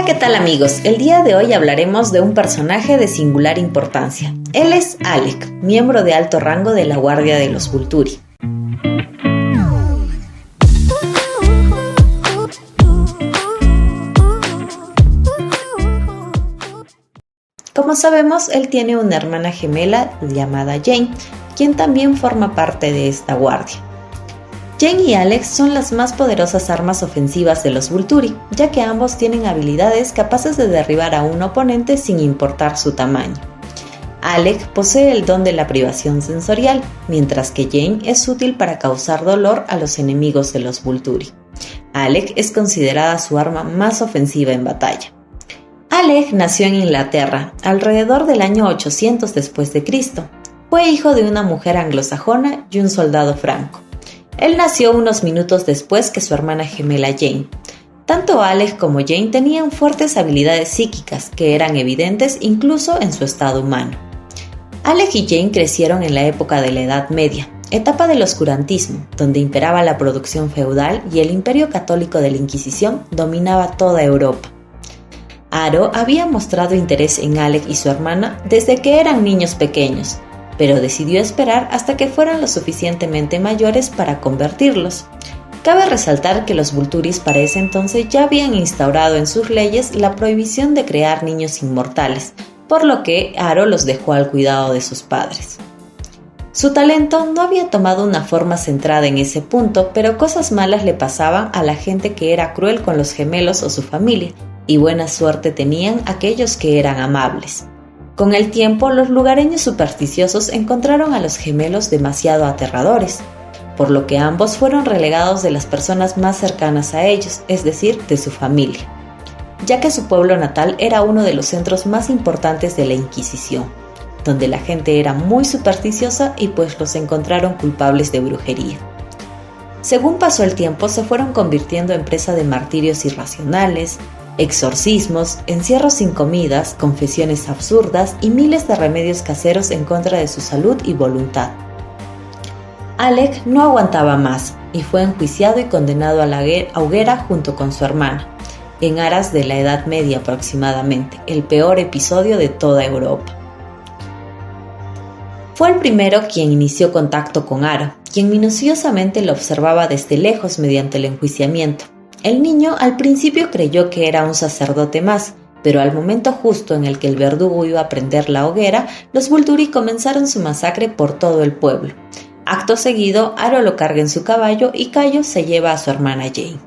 ¿qué tal amigos? El día de hoy hablaremos de un personaje de singular importancia. Él es Alec, miembro de alto rango de la Guardia de los Volturi. Como sabemos, él tiene una hermana gemela llamada Jane, quien también forma parte de esta guardia. Jane y Alex son las más poderosas armas ofensivas de los Volturi, ya que ambos tienen habilidades capaces de derribar a un oponente sin importar su tamaño. Alec posee el don de la privación sensorial, mientras que Jane es útil para causar dolor a los enemigos de los Volturi. Alec es considerada su arma más ofensiva en batalla. Alec nació en Inglaterra, alrededor del año 800 después de Cristo. Fue hijo de una mujer anglosajona y un soldado franco. Él nació unos minutos después que su hermana gemela Jane. Tanto Alec como Jane tenían fuertes habilidades psíquicas que eran evidentes incluso en su estado humano. Alec y Jane crecieron en la época de la Edad Media, etapa del oscurantismo, donde imperaba la producción feudal y el imperio católico de la Inquisición dominaba toda Europa. Aro había mostrado interés en Alec y su hermana desde que eran niños pequeños, pero decidió esperar hasta que fueran lo suficientemente mayores para convertirlos. Cabe resaltar que los Volturis para ese entonces ya habían instaurado en sus leyes la prohibición de crear niños inmortales, por lo que Aro los dejó al cuidado de sus padres. Su talento no había tomado una forma centrada en ese punto, pero cosas malas le pasaban a la gente que era cruel con los gemelos o su familia, y buena suerte tenían aquellos que eran amables. Con el tiempo, los lugareños supersticiosos encontraron a los gemelos demasiado aterradores, por lo que ambos fueron relegados de las personas más cercanas a ellos, es decir, de su familia, ya que su pueblo natal era uno de los centros más importantes de la Inquisición, donde la gente era muy supersticiosa y pues los encontraron culpables de brujería. Según pasó el tiempo, se fueron convirtiendo en presa de martirios irracionales, exorcismos, encierros sin comidas, confesiones absurdas y miles de remedios caseros en contra de su salud y voluntad. Alec no aguantaba más y fue enjuiciado y condenado a la hoguera junto con su hermana, en aras de la Edad Media aproximadamente, el peor episodio de toda Europa. Fue el primero quien inició contacto con Aro, quien minuciosamente lo observaba desde lejos mediante el enjuiciamiento. El niño al principio creyó que era un sacerdote más, pero al momento justo en el que el verdugo iba a prender la hoguera, los Volturi comenzaron su masacre por todo el pueblo. Acto seguido, Aro lo carga en su caballo y Cayo se lleva a su hermana Jane.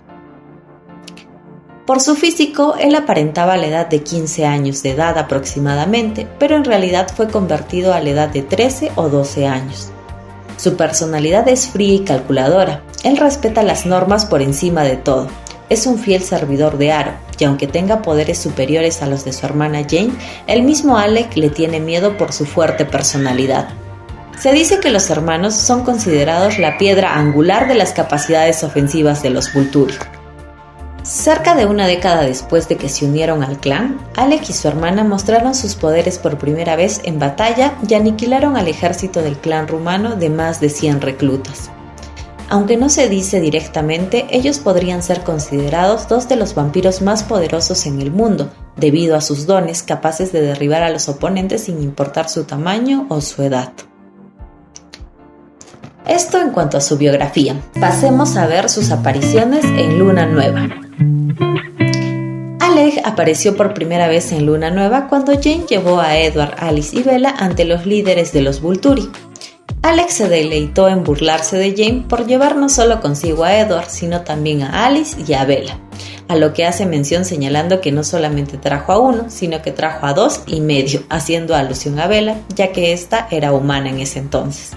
Por su físico, él aparentaba la edad de 15 años de edad aproximadamente, pero en realidad fue convertido a la edad de 13 o 12 años. Su personalidad es fría y calculadora. Él respeta las normas por encima de todo. Es un fiel servidor de Aro, y aunque tenga poderes superiores a los de su hermana Jane, el mismo Alec le tiene miedo por su fuerte personalidad. Se dice que los hermanos son considerados la piedra angular de las capacidades ofensivas de los Volturi. Cerca de una década después de que se unieron al clan, Alec y su hermana mostraron sus poderes por primera vez en batalla y aniquilaron al ejército del clan rumano de más de 100 reclutas. Aunque no se dice directamente, ellos podrían ser considerados dos de los vampiros más poderosos en el mundo, debido a sus dones capaces de derribar a los oponentes sin importar su tamaño o su edad. Esto en cuanto a su biografía. Pasemos a ver sus apariciones en Luna Nueva. Alec apareció por primera vez en Luna Nueva cuando Jane llevó a Edward, Alice y Bella ante los líderes de los Volturi. Alec se deleitó en burlarse de Jane por llevar no solo consigo a Edward, sino también a Alice y a Bella, a lo que hace mención señalando que no solamente trajo a uno, sino que trajo a 2 y medio, haciendo alusión a Bella, ya que ésta era humana en ese entonces.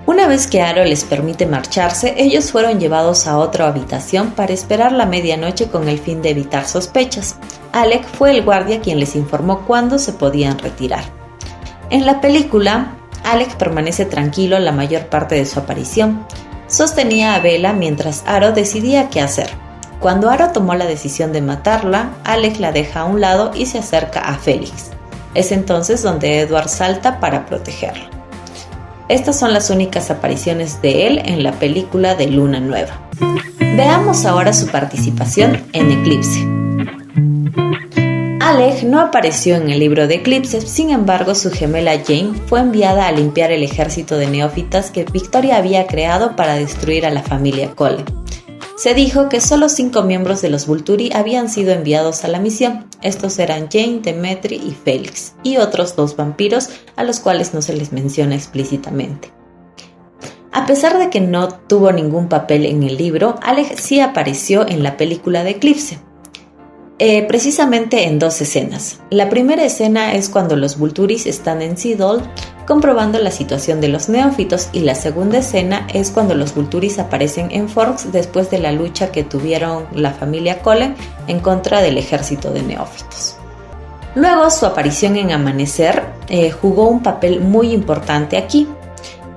Una vez que Aro les permite marcharse, ellos fueron llevados a otra habitación para esperar la medianoche con el fin de evitar sospechas. Alec fue el guardia quien les informó cuándo se podían retirar. En la película, Alec permanece tranquilo la mayor parte de su aparición. Sostenía a Bella mientras Aro decidía qué hacer. Cuando Aro tomó la decisión de matarla, Alec la deja a un lado y se acerca a Félix. Es entonces donde Edward salta para protegerlo. Estas son las únicas apariciones de él en la película de Luna Nueva. Veamos ahora su participación en Eclipse. Alec no apareció en el libro de Eclipse, sin embargo su gemela Jane fue enviada a limpiar el ejército de neófitas que Victoria había creado para destruir a la familia Cullen. Se dijo que solo 5 miembros de los Volturi habían sido enviados a la misión. Estos eran Jane, Demetri y Felix, y otros 2 vampiros a los cuales no se les menciona explícitamente. A pesar de que no tuvo ningún papel en el libro, Alec sí apareció en la película de Eclipse. Precisamente en 2 escenas. La primera escena es cuando los Volturis están en Seedol comprobando la situación de los neófitos, y la segunda escena es cuando los Volturis aparecen en Forks después de la lucha que tuvieron la familia Cullen en contra del ejército de neófitos. Luego su aparición en Amanecer jugó un papel muy importante aquí,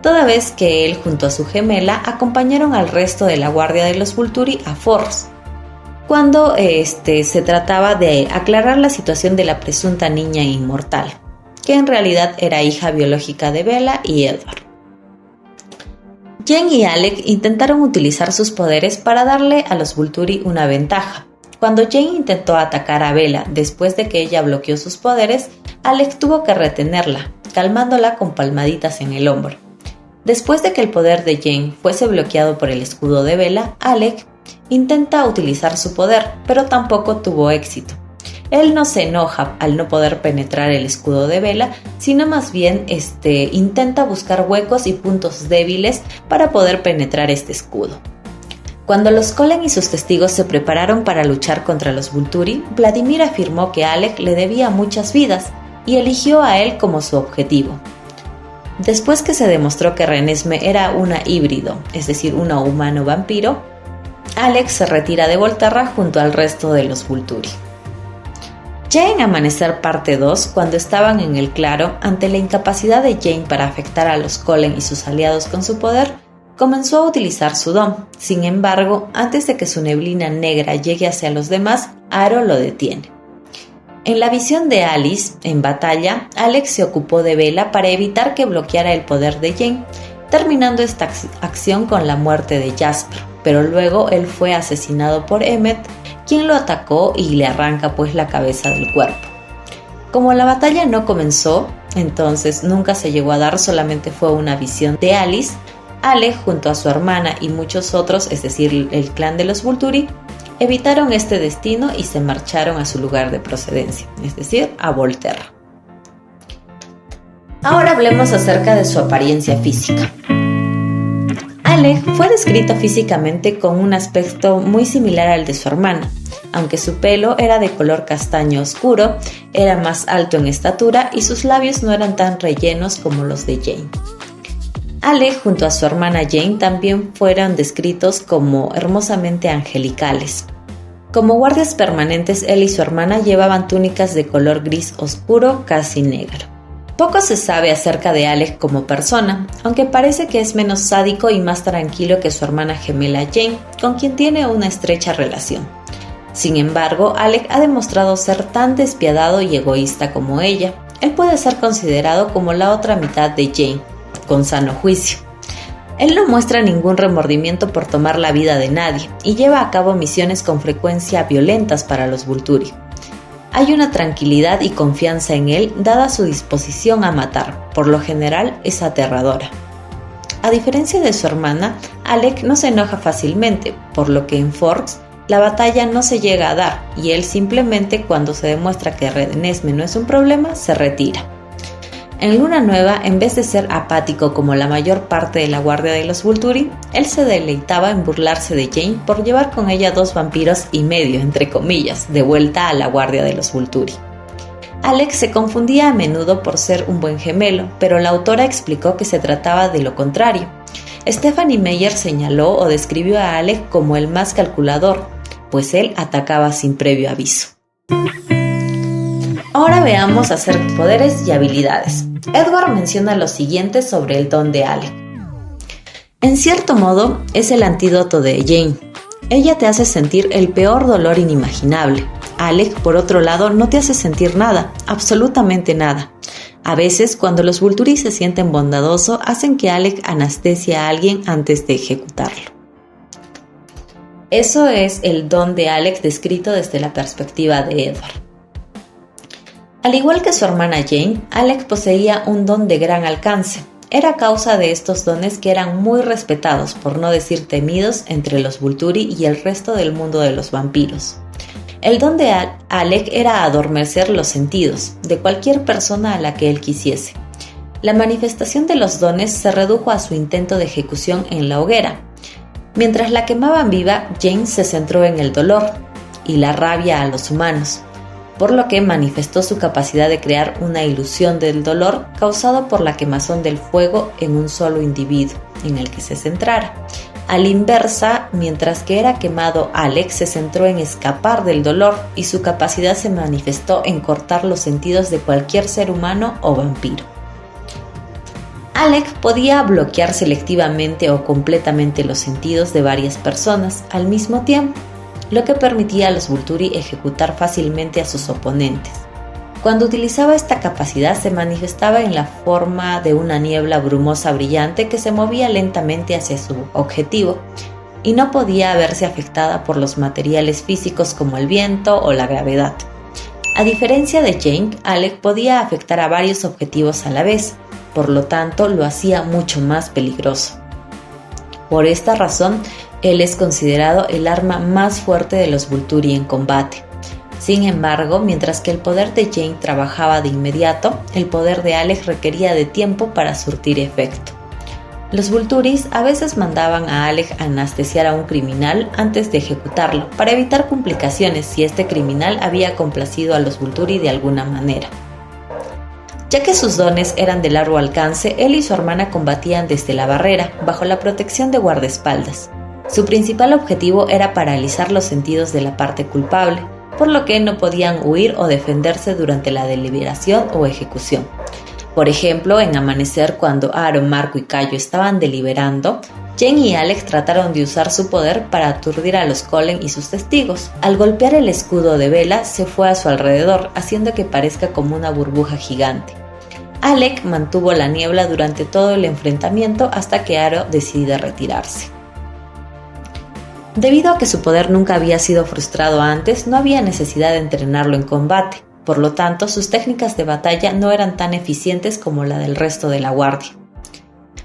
toda vez que él junto a su gemela acompañaron al resto de la guardia de los Volturi a Forks, cuando se trataba de aclarar la situación de la presunta niña inmortal, que en realidad era hija biológica de Bella y Edward. Jane y Alec intentaron utilizar sus poderes para darle a los Volturi una ventaja. Cuando Jane intentó atacar a Bella después de que ella bloqueó sus poderes, Alec tuvo que retenerla, calmándola con palmaditas en el hombro. Después de que el poder de Jane fuese bloqueado por el escudo de Bella, Alec intenta utilizar su poder, pero tampoco tuvo éxito. Él no se enoja al no poder penetrar el escudo de Bella, sino más bien intenta buscar huecos y puntos débiles para poder penetrar este escudo. Cuando los Cullen y sus testigos se prepararon para luchar contra los Volturi, Vladimir afirmó que Alec le debía muchas vidas y eligió a él como su objetivo. Después que se demostró que Renesmee era una híbrido, es decir, una humano vampiro, Alec se retira de Volterra junto al resto de los Volturi. Ya en Amanecer parte 2, cuando estaban en el claro, ante la incapacidad de Jane para afectar a los Cullen y sus aliados con su poder, comenzó a utilizar su don. Sin embargo, antes de que su neblina negra llegue hacia los demás, Aro lo detiene. En la visión de Alice, en batalla, Alec se ocupó de Bella para evitar que bloqueara el poder de Jane, terminando esta acción con la muerte de Jasper, pero luego él fue asesinado por Emmett, quien lo atacó y le arranca la cabeza del cuerpo. Como la batalla no comenzó, entonces nunca se llegó a dar, solamente fue una visión de Alice, Alec junto a su hermana y muchos otros, es decir, el clan de los Volturi, evitaron este destino y se marcharon a su lugar de procedencia, es decir, a Volterra. Ahora hablemos acerca de su apariencia física. Alec fue descrito físicamente con un aspecto muy similar al de su hermana, aunque su pelo era de color castaño oscuro, era más alto en estatura y sus labios no eran tan rellenos como los de Jane. Alec junto a su hermana Jane también fueron descritos como hermosamente angelicales. Como guardias permanentes, él y su hermana llevaban túnicas de color gris oscuro, casi negro. Poco se sabe acerca de Alec como persona, aunque parece que es menos sádico y más tranquilo que su hermana gemela Jane, con quien tiene una estrecha relación. Sin embargo, Alec ha demostrado ser tan despiadado y egoísta como ella. Él puede ser considerado como la otra mitad de Jane, con sano juicio. Él no muestra ningún remordimiento por tomar la vida de nadie y lleva a cabo misiones con frecuencia violentas para los Volturi. Hay una tranquilidad y confianza en él dada su disposición a matar, por lo general es aterradora. A diferencia de su hermana, Alec no se enoja fácilmente, por lo que en Forks la batalla no se llega a dar y él simplemente, cuando se demuestra que Renesmee no es un problema, se retira. En Luna Nueva, en vez de ser apático como la mayor parte de la guardia de los Volturi, él se deleitaba en burlarse de Jane por llevar con ella 2 vampiros y medio, entre comillas, de vuelta a la guardia de los Volturi. Alec se confundía a menudo por ser un buen gemelo, pero la autora explicó que se trataba de lo contrario. Stephanie Meyer señaló o describió a Alec como el más calculador, pues él atacaba sin previo aviso. Ahora veamos acerca de poderes y habilidades. Edward menciona lo siguiente sobre el don de Alec. En cierto modo, es el antídoto de Jane. Ella te hace sentir el peor dolor inimaginable. Alec, por otro lado, no te hace sentir nada, absolutamente nada. A veces, cuando los Volturi se sienten bondadosos, hacen que Alec anestesie a alguien antes de ejecutarlo. Eso es el don de Alec descrito desde la perspectiva de Edward. Al igual que su hermana Jane, Alec poseía un don de gran alcance. Era a causa de estos dones que eran muy respetados, por no decir temidos, entre los Volturi y el resto del mundo de los vampiros. El don de Alec era adormecer los sentidos de cualquier persona a la que él quisiese. La manifestación de los dones se redujo a su intento de ejecución en la hoguera. Mientras la quemaban viva, Jane se centró en el dolor y la rabia a los humanos, por lo que manifestó su capacidad de crear una ilusión del dolor causado por la quemazón del fuego en un solo individuo en el que se centrara. A la inversa, mientras que era quemado, Alec se centró en escapar del dolor y su capacidad se manifestó en cortar los sentidos de cualquier ser humano o vampiro. Alec podía bloquear selectivamente o completamente los sentidos de varias personas al mismo tiempo, lo que permitía a los Volturi ejecutar fácilmente a sus oponentes. Cuando utilizaba esta capacidad se manifestaba en la forma de una niebla brumosa brillante que se movía lentamente hacia su objetivo y no podía verse afectada por los materiales físicos como el viento o la gravedad. A diferencia de Jane, Alec podía afectar a varios objetivos a la vez, por lo tanto lo hacía mucho más peligroso. Por esta razón, él es considerado el arma más fuerte de los Volturi en combate. Sin embargo, mientras que el poder de Jane trabajaba de inmediato, el poder de Alec requería de tiempo para surtir efecto. Los Volturis a veces mandaban a Alec a anestesiar a un criminal antes de ejecutarlo, para evitar complicaciones si este criminal había complacido a los Volturi de alguna manera. Ya que sus dones eran de largo alcance, él y su hermana combatían desde la barrera, bajo la protección de guardaespaldas. Su principal objetivo era paralizar los sentidos de la parte culpable, por lo que no podían huir o defenderse durante la deliberación o ejecución. Por ejemplo, en Amanecer, cuando Aaron, Marco y Cayo estaban deliberando, Jane y Alex trataron de usar su poder para aturdir a los Cullen y sus testigos. Al golpear el escudo de Bella, se fue a su alrededor, haciendo que parezca como una burbuja gigante. Alec mantuvo la niebla durante todo el enfrentamiento hasta que Aaron decide retirarse. Debido a que su poder nunca había sido frustrado antes, no había necesidad de entrenarlo en combate. Por lo tanto, sus técnicas de batalla no eran tan eficientes como la del resto de la guardia.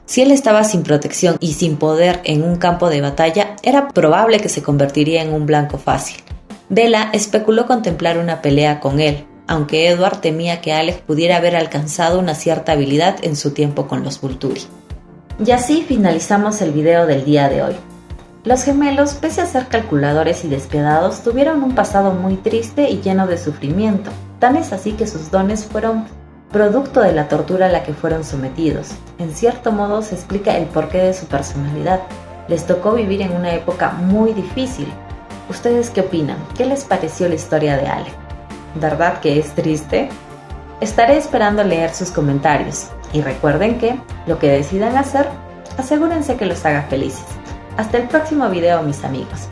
Si él estaba sin protección y sin poder en un campo de batalla, era probable que se convertiría en un blanco fácil. Bella especuló contemplar una pelea con él, aunque Edward temía que Alec pudiera haber alcanzado una cierta habilidad en su tiempo con los Volturi. Y así finalizamos el video del día de hoy. Los gemelos, pese a ser calculadores y despiadados, tuvieron un pasado muy triste y lleno de sufrimiento. Tan es así que sus dones fueron producto de la tortura a la que fueron sometidos. En cierto modo se explica el porqué de su personalidad. Les tocó vivir en una época muy difícil. ¿Ustedes qué opinan? ¿Qué les pareció la historia de Alec? ¿Verdad que es triste? Estaré esperando leer sus comentarios. Y recuerden que, lo que decidan hacer, asegúrense que los haga felices. Hasta el próximo video, mis amigos.